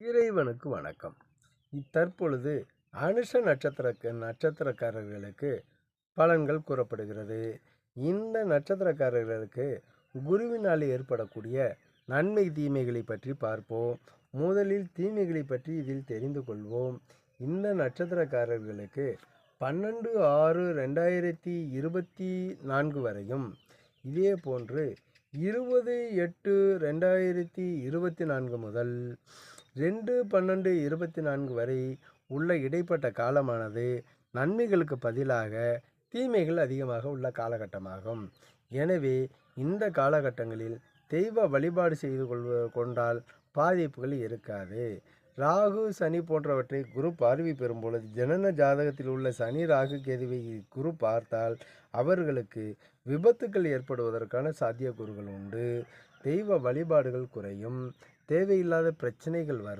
இறைவனுக்கு வணக்கம். தற்பொழுது அனுஷ நட்சத்திரக்காரர்களுக்கு பலன்கள் கூறப்படுகிறது. இந்த நட்சத்திரக்காரர்களுக்கு குருவினால் ஏற்படக்கூடிய நன்மை தீமைகளை பற்றி பார்ப்போம். முதலில் தீமைகளை பற்றி இதில் தெரிந்து கொள்வோம். இந்த நட்சத்திரக்காரர்களுக்கு 12/6/2024 வரையும், இதே போன்று 20/8/2024 முதல் 2/12/24 வரை உள்ள இடைப்பட்ட காலமானது நன்மைகளுக்கு பதிலாக தீமைகள் அதிகமாக உள்ள காலகட்டமாகும். எனவே இந்த காலகட்டங்களில் தெய்வ வழிபாடு செய்து கொண்டால் பாதிப்புகள் இருக்காது. ராகு சனி போன்றவற்றை குரு பார்வை பெறும் பொழுது ஜனன ஜாதகத்தில் உள்ள சனி ராகு கேதுவை குரு பார்த்தால் அவர்களுக்கு விபத்துக்கள் ஏற்படுவதற்கான சாத்தியக்கூறுகள் உண்டு. தெய்வ வழிபாடுகள் குறையும். தேவையில்லாத பிரச்சனைகள் வரும்.